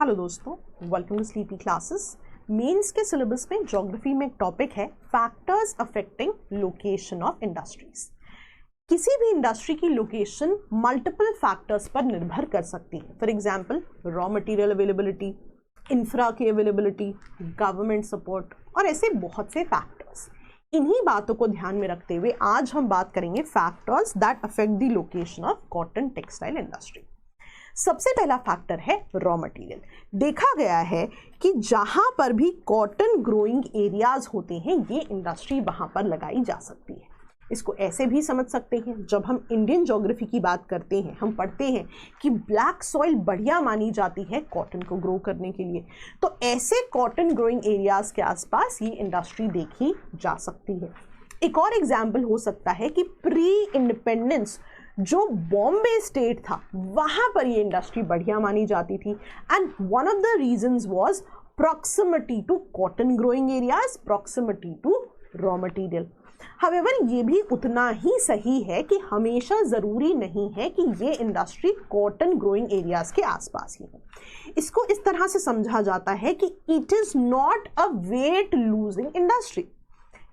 Hello दोस्तों, welcome to sleepy classes. Mains के syllabus में ज्योग्राफी में एक टॉपिक है factors affecting location of industries. किसी भी इंडस्ट्री की लोकेशन मल्टीपल फैक्टर्स पर निर्भर कर सकती है। For example raw material availability, infra की अवेलेबिलिटी, गवर्नमेंट सपोर्ट और ऐसे बहुत से फैक्टर्स। इन्हीं बातों को ध्यान में रखते हुए आज हम बात करेंगे factors that affect the location of cotton textile industry. सबसे पहला फैक्टर है रॉ मटेरियल। देखा गया है कि जहां पर भी कॉटन ग्रोइंग एरियाज होते हैं ये इंडस्ट्री वहां पर लगाई जा सकती है। इसको ऐसे भी समझ सकते हैं, जब हम इंडियन ज्योग्राफी की बात करते हैं हम पढ़ते हैं कि ब्लैक सॉइल बढ़िया मानी जाती है कॉटन को ग्रो करने के लिए, तो ऐसे कॉटन ग्रोइंग एरियाज के आसपास ये इंडस्ट्री देखी जा सकती है। एक और एग्जाम्पल हो सकता है कि प्री इंडिपेंडेंस जो बॉम्बे स्टेट था वहां पर ये इंडस्ट्री बढ़िया मानी जाती थी and one of the reasons was proximity to cotton growing areas, proximity to raw material. However ये भी उतना ही सही है कि हमेशा ज़रूरी नहीं है कि ये इंडस्ट्री कॉटन ग्रोइंग एरियाज के आसपास ही हो। इसको इस तरह से समझा जाता है कि it is not a weight losing industry.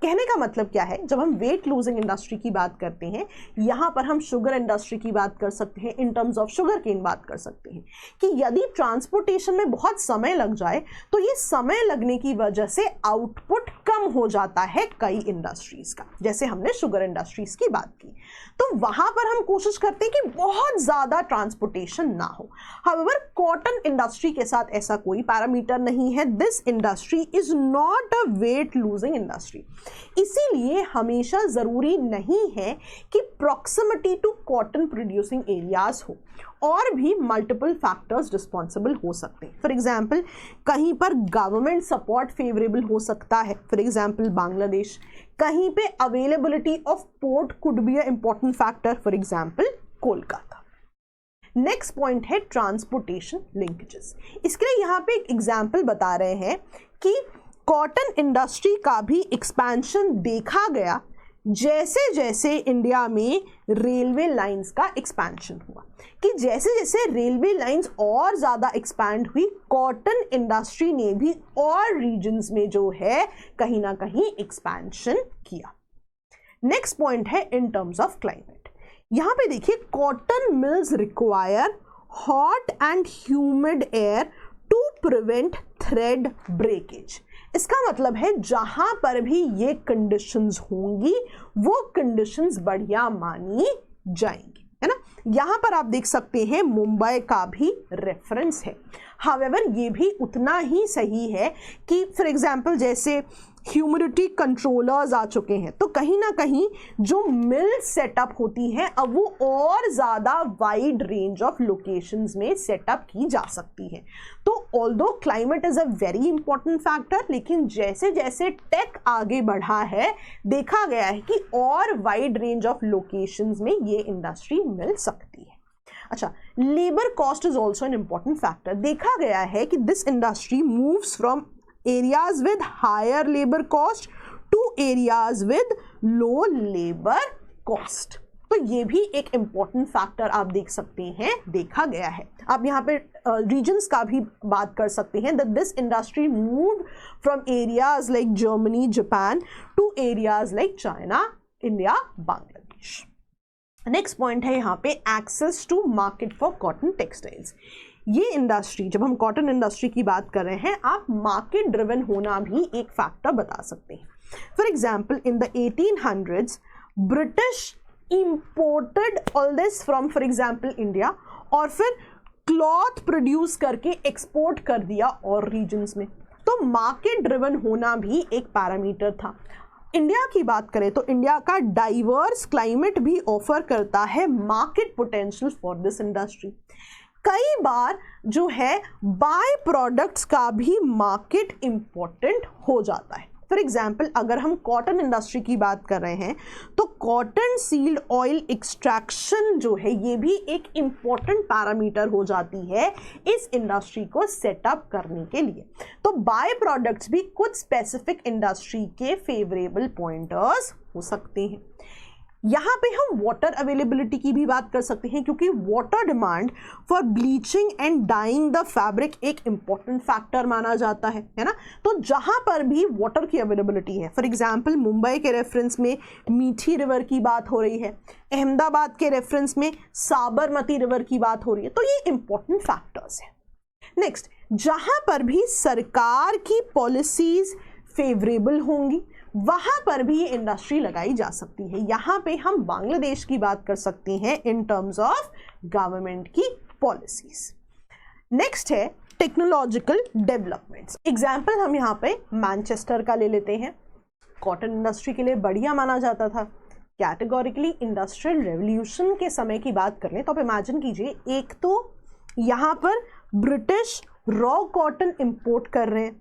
कहने का मतलब क्या है, जब हम वेट लूजिंग इंडस्ट्री की बात करते हैं यहाँ पर हम शुगर इंडस्ट्री की बात कर सकते हैं, in terms of sugarcane बात कर सकते हैं कि यदि ट्रांसपोर्टेशन में बहुत समय लग जाए तो ये समय लगने की वजह से आउटपुट कम हो जाता है कई इंडस्ट्रीज का, जैसे हमने शुगर इंडस्ट्रीज की बात की। तो वहां पर हम कोशिश करते हैं कि बहुत ज़्यादा ट्रांसपोर्टेशन ना हो। हाउएवर कॉटन इंडस्ट्री के साथ ऐसा कोई पैरामीटर नहीं है। This industry is not a weight losing industry. इसीलिए हमेशा ज़रूरी नहीं है कि proximity to cotton producing areas हो, और भी मल्टीपल फैक्टर्स रिस्पॉन्सिबल हो सकते हैं। फॉर एग्जाम्पल कहीं पर गवर्नमेंट सपोर्ट फेवरेबल हो सकता है, फॉर एग्जाम्पल बांग्लादेश। कहीं पे availability of port could be a important factor, for example Kolkata. Next point है ट्रांसपोर्टेशन लिंकेजेस। इसके लिए यहाँ पे एक एग्जाम्पल बता रहे हैं कि कॉटन इंडस्ट्री का भी एक्सपेंशन देखा गया जैसे जैसे इंडिया में रेलवे लाइंस का एक्सपेंशन हुआ, कि जैसे जैसे रेलवे लाइंस और ज़्यादा एक्सपैंड हुई कॉटन इंडस्ट्री ने भी और रीजन्स में जो है कहीं ना कहीं एक्सपेंशन किया। नेक्स्ट पॉइंट है इन टर्म्स ऑफ क्लाइमेट। यहाँ पे देखिए cotton mills require hot and humid air to prevent thread breakage. इसका मतलब है जहां पर भी ये कंडीशंस होंगी वो कंडीशंस बढ़िया मानी जाएंगी, है ना। यहां पर आप देख सकते हैं मुंबई का भी रेफरेंस है। हावेवर ये भी उतना ही सही है कि फॉर एग्जांपल जैसे ह्यूमिडिटी कंट्रोलर्स आ चुके हैं, तो कहीं ना कहीं जो मिल सेटअप होती है अब वो और ज़्यादा वाइड रेंज ऑफ लोकेशंस में सेटअप की जा सकती है। तो although climate is a very important factor, लेकिन जैसे जैसे टेक आगे बढ़ा है देखा गया है कि और वाइड रेंज ऑफ लोकेशंस में ये इंडस्ट्री मिल सकती है। अच्छा, labour cost is also an important factor. देखा गया है कि this industry moves from areas with higher labor cost to areas with low labor cost। तो ये भी एक इम्पॉर्टेंट फैक्टर आप देख सकते हैं, देखा गया है। आप यहाँ पे रीजन्स का भी बात कर सकते हैं, that this industry move from areas like Germany, Japan to areas like China, India, Bangladesh. Next point है यहाँ पे access to market for cotton textiles. ये इंडस्ट्री, जब हम कॉटन इंडस्ट्री की बात कर रहे हैं, आप मार्केट ड्रिवन होना भी एक फैक्टर बता सकते हैं। For example in the 1800s British imported all this from for example India, और फिर क्लॉथ प्रोड्यूस करके एक्सपोर्ट कर दिया और रीजन्स में। तो मार्केट ड्रिवन होना भी एक पैरामीटर था। इंडिया की बात करें तो इंडिया का डाइवर्स क्लाइमेट भी ऑफर करता है market potential for this industry. कई बार जो है बाय प्रोडक्ट्स का भी मार्केट इंपॉर्टेंट हो जाता है। फॉर एग्जाम्पल अगर हम कॉटन इंडस्ट्री की बात कर रहे हैं तो कॉटन सीड ऑयल एक्सट्रैक्शन जो है ये भी एक इम्पॉर्टेंट पैरामीटर हो जाती है इस इंडस्ट्री को सेटअप करने के लिए। तो बाय प्रोडक्ट्स भी कुछ स्पेसिफिक इंडस्ट्री के फेवरेबल पॉइंटर्स हो सकते हैं। यहाँ पे हम वाटर अवेलेबिलिटी की भी बात कर सकते हैं, क्योंकि water demand for bleaching and dyeing the fabric एक इंपॉर्टेंट फैक्टर माना जाता है ना। तो जहाँ पर भी वाटर की अवेलेबिलिटी है, फॉर एग्जांपल मुंबई के रेफरेंस में मीठी रिवर की बात हो रही है, अहमदाबाद के रेफरेंस में साबरमती रिवर की बात हो रही है, तो ये इंपॉर्टेंट फैक्टर्स है। नेक्स्ट, जहाँ पर भी सरकार की पॉलिसीज फेवरेबल होंगी वहां पर भी इंडस्ट्री लगाई जा सकती है। यहां पे हम बांग्लादेश की बात कर सकते हैं इन टर्म्स ऑफ गवर्नमेंट की पॉलिसीज। नेक्स्ट है टेक्नोलॉजिकल डेवलपमेंट्स। एग्जाम्पल हम यहाँ पे मैनचेस्टर का ले लेते हैं। कॉटन इंडस्ट्री के लिए बढ़िया माना जाता था। कैटेगोरिकली इंडस्ट्रियल रेवोल्यूशन के समय की बात कर लें तो आप इमेजिन कीजिए, एक तो यहाँ पर ब्रिटिश रॉ कॉटन इंपोर्ट कर रहे हैं,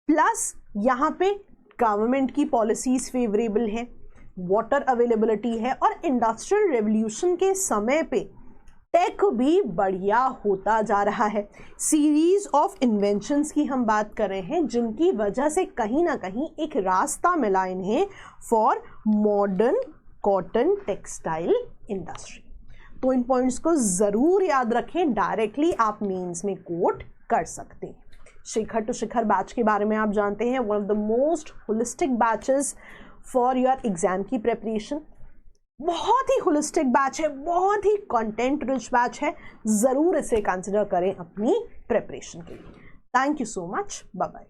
प्लस यहाँ पे गवर्नमेंट की पॉलिसीज फेवरेबल है, वाटर अवेलेबिलिटी है, और इंडस्ट्रियल रेवोल्यूशन के समय पे टेक भी बढ़िया होता जा रहा है। सीरीज ऑफ इन्वेंशंस की हम बात कर रहे हैं जिनकी वजह से कहीं ना कहीं एक रास्ता मिला इन्हें for modern cotton textile industry. तो इन पॉइंट्स को ज़रूर याद रखें, डायरेक्टली आप मेंस में कोट कर सकते हैं। शिखर टू शिखर बैच के बारे में आप जानते हैं, one of the most holistic batches for your exam की प्रिपरेशन। बहुत ही होलिस्टिक बैच है, बहुत ही कंटेंट रिच बैच है, ज़रूर इसे कंसिडर करें अपनी प्रिपरेशन के लिए। Thank you so much, bye bye.